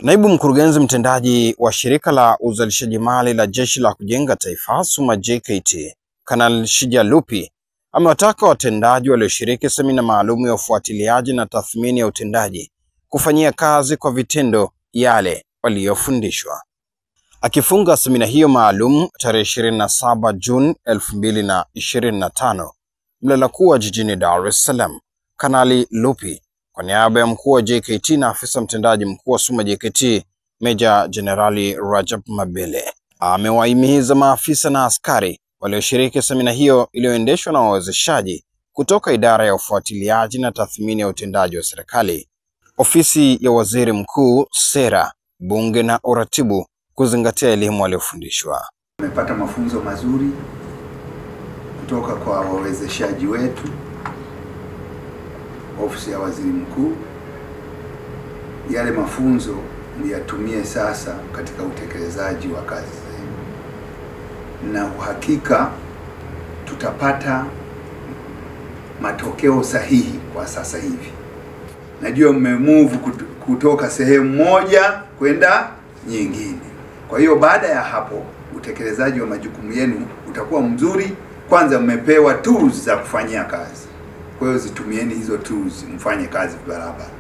Naibu mkurugenzi mtendaji wa shirika la uzalishaji mali la Jeshi la Kujenga Taifa SUMA JKT, Kanali Shija Lupi, amewataka watendaji walioshiriki semina maalum ya ufuatiliaji na tathmini ya utendaji kufanyia kazi kwa vitendo yale waliyofundishwa. Akifunga semina hiyo maalum tarehe 27 Juni 2025 Mlala Kuu jijini Dar es Salaam, Kanali Lupi kwa niaba ya mkuu wa JKT na afisa mtendaji mkuu wa SUMA JKT Meja Jenerali Rajab Mabele amewahimiza maafisa na askari walioshiriki semina hiyo iliyoendeshwa na wawezeshaji kutoka idara ya ufuatiliaji na tathmini ya utendaji wa serikali, ofisi ya waziri mkuu, sera, bunge na uratibu kuzingatia elimu waliofundishwa. Tumepata mafunzo mazuri kutoka kwa wawezeshaji wetu, ofisi ya waziri mkuu. Yale mafunzo niyatumie sasa katika utekelezaji wa kazi zenu, na uhakika tutapata matokeo sahihi kwa sasa hivi. Najua mmemove kutoka sehemu moja kwenda nyingine. Kwa hiyo baada ya hapo utekelezaji wa majukumu yenu utakuwa mzuri. Kwanza mmepewa tools za kufanyia kazi. Kwa hiyo zitumieni hizo tools mfanye kazi barabara.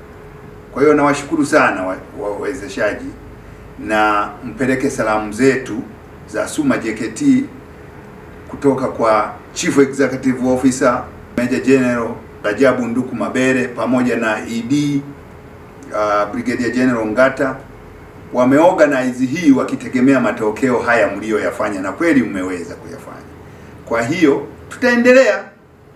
Kwa hiyo nawashukuru sana wawezeshaji, na mpeleke salamu zetu za SUMA JKT kutoka kwa Chief Executive Officer Major General Rajabu Nduku Mabere pamoja na ED Brigadier General Ngata. Wameorganize hii wakitegemea matokeo haya mlioyafanya, na kweli mmeweza kuyafanya. Kwa hiyo tutaendelea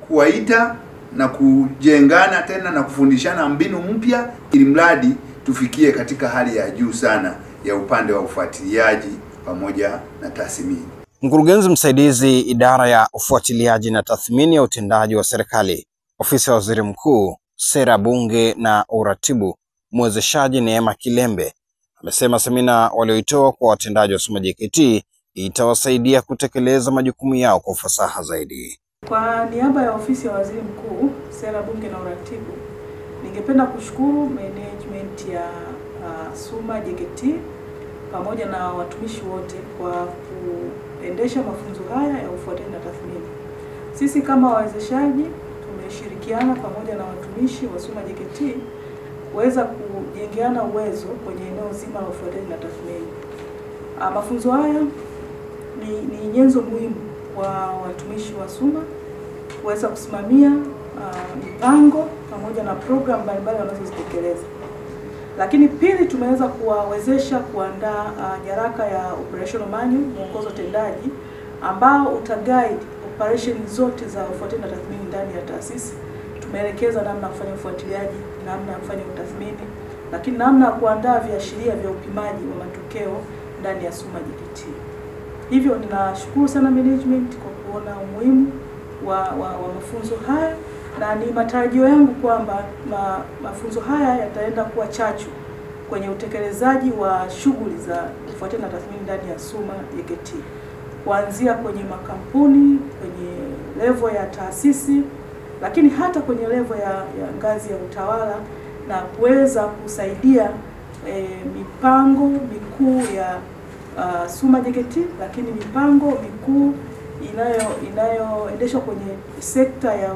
kuwaita na kujengana tena na kufundishana mbinu mpya ili mradi tufikie katika hali ya juu sana ya upande wa ufuatiliaji pamoja na tathmini. Mkurugenzi msaidizi idara ya ufuatiliaji na tathmini ya utendaji wa serikali, ofisi ya waziri mkuu, sera, bunge na uratibu, mwezeshaji Neema Kilembe, amesema semina walioitoa kwa watendaji wa SUMA JKT itawasaidia kutekeleza majukumu yao kwa ufasaha zaidi. Kwa niaba ya ofisi ya waziri mkuu, sera, bunge na uratibu, ningependa kushukuru management ya SUMA JKT pamoja na watumishi wote kwa kuendesha mafunzo haya ya ufuatiliaji na tathmini. Sisi kama wawezeshaji tumeshirikiana pamoja na watumishi wa SUMA JKT kuweza kujengeana uwezo kwenye eneo zima la ufuatiliaji na tathmini. Mafunzo haya ni nyenzo muhimu kwa watumishi wa SUMA kuweza kusimamia mipango pamoja na program mbalimbali wanazozitekeleza. Lakini pili, tumeweza kuwawezesha kuandaa nyaraka ya operational manual, mwongozo tendaji, ambao utaguide operation zote za ufuatiliaji na tathmini ndani ya taasisi. Tumeelekeza namna ya kufanya ufuatiliaji, namna ya kufanya utathmini, lakini namna ya kuandaa viashiria vya upimaji wa matokeo ndani ya SUMA JKT. Hivyo ninashukuru sana management kwa kuona umuhimu wa mafunzo haya, na ni matarajio yangu kwamba mafunzo haya yataenda kuwa chachu kwenye utekelezaji wa shughuli za ufuatiliaji na tathmini ndani ya SUMA JKT, kuanzia kwenye makampuni, kwenye level ya taasisi, lakini hata kwenye level ya ngazi ya utawala, na kuweza kusaidia mipango mikuu ya SUMA JKT, lakini mipango mikuu inayoendeshwa kwenye sekta ya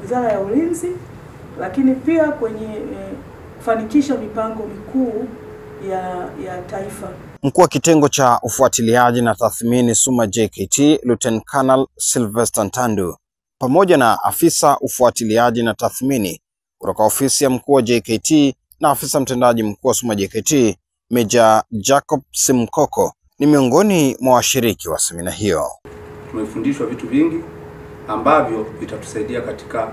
Wizara ya Ulinzi, lakini pia kwenye kufanikisha mipango mikuu ya taifa. Mkuu wa kitengo cha ufuatiliaji na tathmini SUMA JKT, Lieutenant Colonel Sylvester Ntandu, pamoja na afisa ufuatiliaji na tathmini kutoka ofisi ya mkuu wa JKT na afisa mtendaji mkuu wa SUMA JKT Meja Jacob Simkoko ni miongoni mwa washiriki wa semina hiyo. Tumefundishwa vitu vingi ambavyo vitatusaidia katika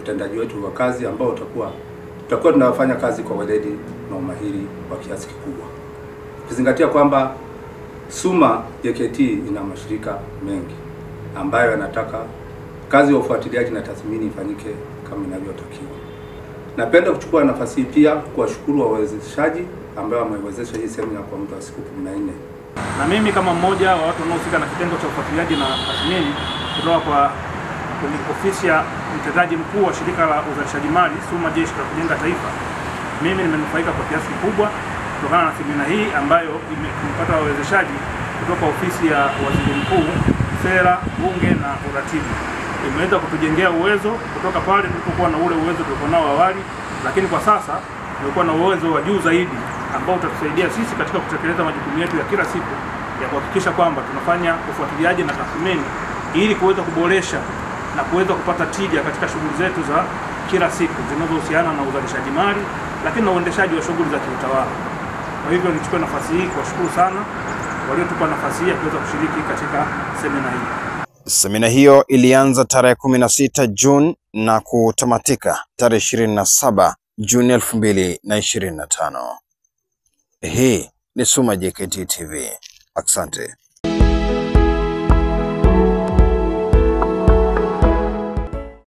utendaji wetu wa kazi, ambao tutakuwa tunafanya kazi kwa weledi na umahiri wa kiasi kikubwa. Ukizingatia kwamba SUMA JKT ina mashirika mengi ambayo yanataka kazi ya ufuatiliaji na tathmini ifanyike kama inavyotakiwa. Napenda kuchukua nafasi hii pia kuwashukuru wawezeshaji ambao wamewezesha hii semina kwa muda wa siku 14. Na mimi kama mmoja wa watu wanaohusika na kitengo cha ufuatiliaji na tathmini kutoka kwa ofisi ya mtendaji mkuu wa shirika la uzalishaji mali SUMA Jeshi la Kujenga Taifa, mimi nimenufaika kwa kiasi kikubwa kutokana na semina hii ambayo imepata wawezeshaji kutoka ofisi ya Waziri Mkuu, Sera, Bunge na Uratibu. Imeweza kutujengea uwezo kutoka pale tulipokuwa na ule uwezo tulikuwa nao awali, lakini kwa sasa tumekuwa na uwezo wa juu zaidi ambao utatusaidia sisi katika kutekeleza majukumu yetu ya kila siku ya kuhakikisha kwamba tunafanya ufuatiliaji na tathmini ili kuweza kuboresha na kuweza kupata tija katika shughuli zetu za kila siku zinazohusiana na uzalishaji mali, lakini na uendeshaji wa shughuli za kiutawala. Kwa hivyo nichukue nafasi hii kuwashukuru sana waliotupa nafasi hii ya kuweza kushiriki katika semina hii. Semina hiyo ilianza tarehe 16 Juni na kutamatika tarehe 27 Juni 2025. Hii ni Suma JKT TV. Asante.